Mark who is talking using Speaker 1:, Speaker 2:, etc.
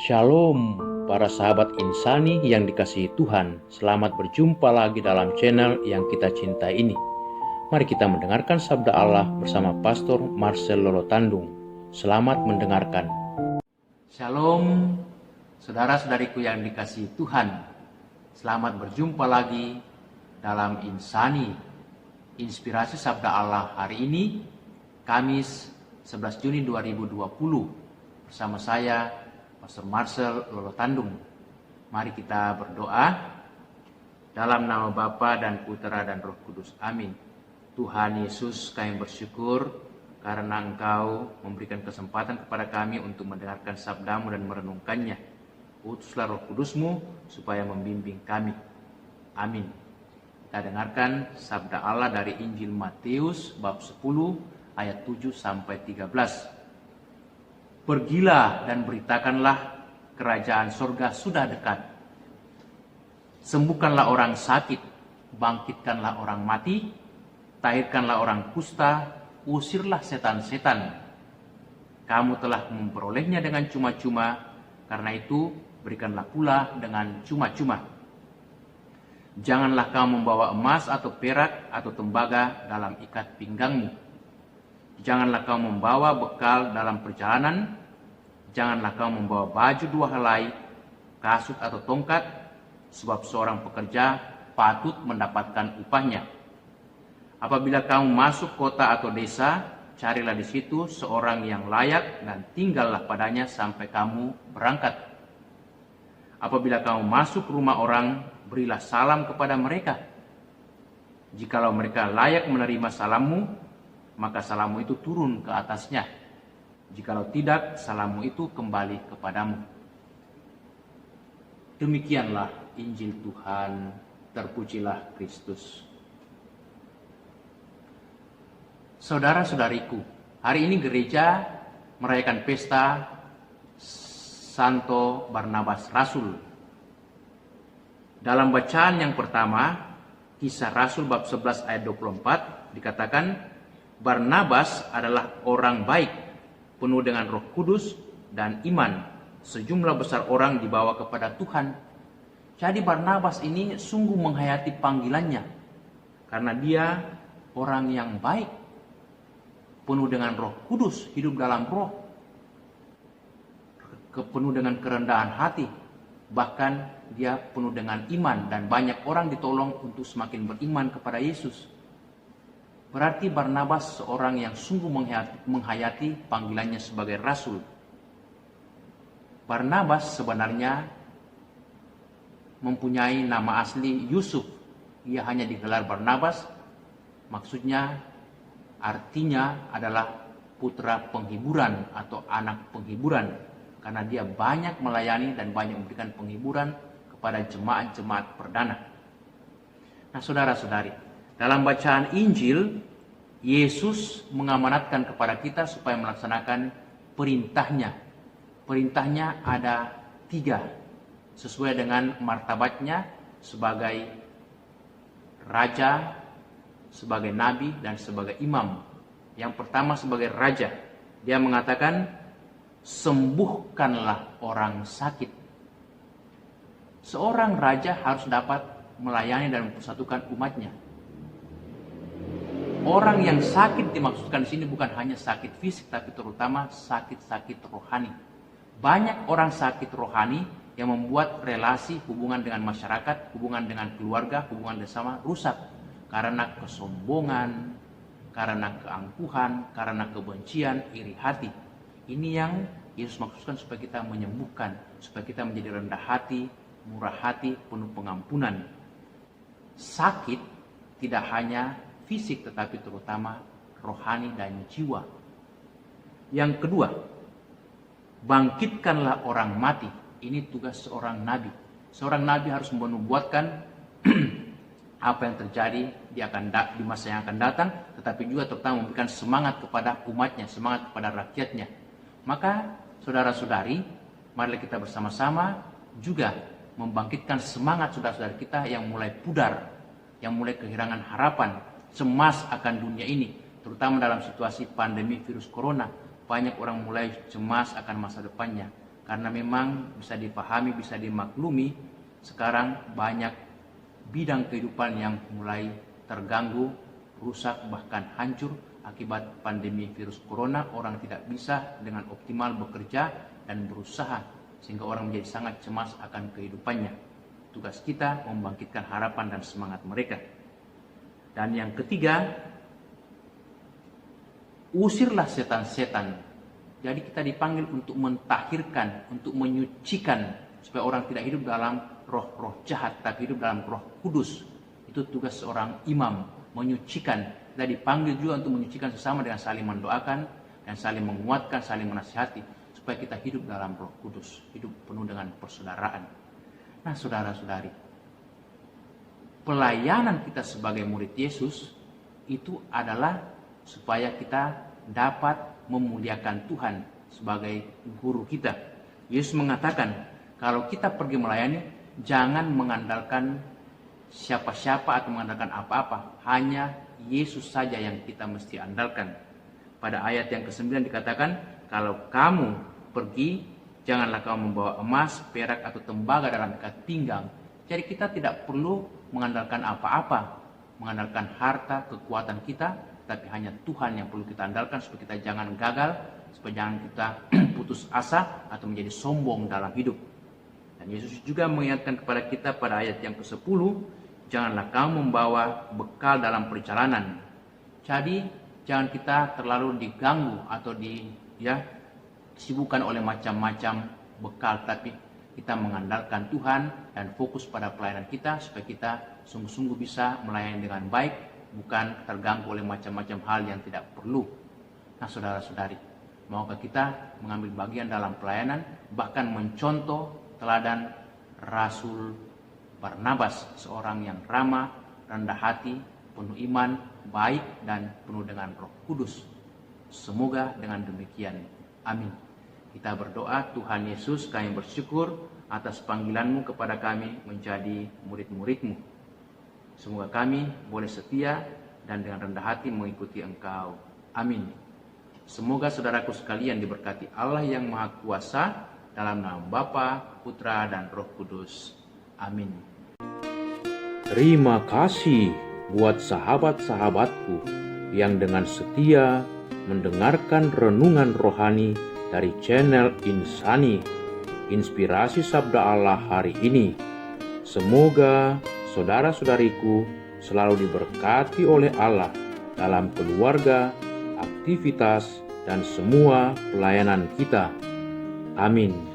Speaker 1: Shalom, para sahabat insani yang dikasihi Tuhan. Selamat berjumpa lagi dalam channel yang kita cintai ini. Mari kita mendengarkan sabda Allah bersama Pastor Marcel Lolotandung. Selamat mendengarkan. Shalom, saudara-saudariku yang dikasihi Tuhan. Selamat berjumpa lagi dalam insani. Inspirasi sabda Allah hari ini, Kamis 11 Juni 2020. Bersama saya, Pastor Marcel Lolotandung. Mari kita berdoa. Dalam nama Bapa dan Putera dan Roh Kudus. Amin. Tuhan Yesus, kami bersyukur karena Engkau memberikan kesempatan kepada kami untuk mendengarkan sabda-Mu dan merenungkannya. Utuslah Roh Kudus-Mu supaya membimbing kami. Amin. Kita dengarkan sabda Allah dari Injil Matius bab 10 ayat 7 sampai 13. Pergilah dan beritakanlah kerajaan surga sudah dekat. Sembuhkanlah orang sakit, bangkitkanlah orang mati, tahirkanlah orang kusta, usirlah setan-setan. Kamu telah memperolehnya dengan cuma-cuma, karena itu berikanlah pula dengan cuma-cuma. Janganlah kamu membawa emas atau perak atau tembaga dalam ikat pinggangmu. Janganlah kau membawa bekal dalam perjalanan, janganlah kau membawa baju dua helai, kasut atau tongkat, sebab seorang pekerja patut mendapatkan upahnya. Apabila kamu masuk kota atau desa, carilah di situ seorang yang layak dan tinggallah padanya sampai kamu berangkat. Apabila kamu masuk rumah orang, berilah salam kepada mereka. Jikalau mereka layak menerima salammu, maka salammu itu turun ke atasnya. Jikalau tidak, salammu itu kembali kepadamu. Demikianlah Injil Tuhan. Terpujilah Kristus. Saudara-saudariku, hari ini gereja merayakan pesta Santo Barnabas Rasul. Dalam bacaan yang pertama, Kisah Rasul bab 11 ayat 24 dikatakan, Barnabas adalah orang baik, penuh dengan Roh Kudus dan iman. Sejumlah besar orang dibawa kepada Tuhan. Jadi Barnabas ini sungguh menghayati panggilannya, karena dia orang yang baik, penuh dengan Roh Kudus, hidup dalam Roh, penuh dengan kerendahan hati. Bahkan dia penuh dengan iman, dan banyak orang ditolong untuk semakin beriman kepada Yesus. Berarti Barnabas seorang yang sungguh menghayati panggilannya sebagai rasul. Barnabas sebenarnya mempunyai nama asli Yusuf. Ia hanya digelar Barnabas, maksudnya artinya adalah putra penghiburan atau anak penghiburan. Karena dia banyak melayani dan banyak memberikan penghiburan kepada jemaat-jemaat perdana. Nah, saudara-saudari, dalam bacaan Injil, Yesus mengamanatkan kepada kita supaya melaksanakan perintahnya. Perintahnya ada 3, sesuai dengan martabatnya sebagai raja, sebagai nabi, dan sebagai imam. Yang pertama sebagai raja, dia mengatakan, sembuhkanlah orang sakit. Seorang raja harus dapat melayani dan mempersatukan umatnya. Orang yang sakit dimaksudkan di sini bukan hanya sakit fisik, tapi terutama sakit-sakit rohani. Banyak orang sakit rohani yang membuat relasi, hubungan dengan masyarakat, hubungan dengan keluarga, hubungan bersama rusak. Karena kesombongan, karena keangkuhan, karena kebencian, iri hati. Ini yang Yesus maksudkan supaya kita menyembuhkan, supaya kita menjadi rendah hati, murah hati, penuh pengampunan. Sakit tidak hanya fisik, tetapi terutama rohani dan jiwa. Yang kedua, bangkitkanlah orang mati. Ini tugas seorang nabi. Seorang nabi harus menubuatkan apa yang terjadi di masa yang akan datang, tetapi juga terutama memberikan semangat kepada umatnya, semangat kepada rakyatnya. Maka saudara-saudari, mari kita bersama-sama juga membangkitkan semangat saudara-saudari kita yang mulai pudar, yang mulai kehilangan harapan, cemas akan dunia ini, terutama dalam situasi pandemi virus corona. Banyak orang mulai cemas akan masa depannya. Karena memang bisa dipahami, bisa dimaklumi, sekarang banyak bidang kehidupan yang mulai terganggu, rusak, bahkan hancur akibat pandemi virus corona. Orang tidak bisa dengan optimal bekerja dan berusaha, sehingga orang menjadi sangat cemas akan kehidupannya. Tugas kita membangkitkan harapan dan semangat mereka. Dan yang ketiga, usirlah setan-setan. Jadi kita dipanggil untuk mentahirkan, untuk menyucikan, supaya orang tidak hidup dalam roh-roh jahat, tapi hidup dalam Roh Kudus. Itu tugas seorang imam, menyucikan. Kita dipanggil juga untuk menyucikan sesama dengan saling mendoakan dan saling menguatkan, saling menasihati, supaya kita hidup dalam Roh Kudus, hidup penuh dengan persaudaraan. Nah, saudara-saudari, pelayanan kita sebagai murid Yesus itu adalah supaya kita dapat memuliakan Tuhan sebagai guru kita. Yesus mengatakan, kalau kita pergi melayani, jangan mengandalkan siapa-siapa atau mengandalkan apa-apa. Hanya Yesus saja yang kita mesti andalkan. Pada ayat yang ke-9 dikatakan, kalau kamu pergi, janganlah kamu membawa emas, perak, atau tembaga dalam ikat pinggang. Jadi kita tidak perlu mengandalkan apa-apa, mengandalkan harta, kekuatan kita, tapi hanya Tuhan yang perlu kita andalkan, supaya kita jangan gagal, supaya jangan kita putus asa atau menjadi sombong dalam hidup. Dan Yesus juga mengingatkan kepada kita pada ayat yang ke-10, janganlah kamu membawa bekal dalam perjalanan. Jadi jangan kita terlalu diganggu atau disibukkan oleh macam-macam bekal, tapi kita mengandalkan Tuhan dan fokus pada pelayanan kita, supaya kita sungguh-sungguh bisa melayani dengan baik, bukan terganggu oleh macam-macam hal yang tidak perlu. Nah, saudara-saudari, maukah kita mengambil bagian dalam pelayanan, bahkan mencontoh teladan Rasul Barnabas, seorang yang ramah, rendah hati, penuh iman, baik, dan penuh dengan Roh Kudus. Semoga dengan demikian. Amin. Kita berdoa, Tuhan Yesus, kami bersyukur atas panggilan-Mu kepada kami menjadi murid-murid-Mu. Semoga kami boleh setia dan dengan rendah hati mengikuti Engkau. Amin. Semoga saudaraku sekalian diberkati Allah yang Maha Kuasa, dalam nama Bapa, Putra, dan Roh Kudus. Amin.
Speaker 2: Terima kasih buat sahabat-sahabatku yang dengan setia mendengarkan renungan rohani dari channel Insani, Inspirasi Sabda Allah hari ini. Semoga saudara-saudariku selalu diberkati oleh Allah dalam keluarga, aktivitas, dan semua pelayanan kita. Amin.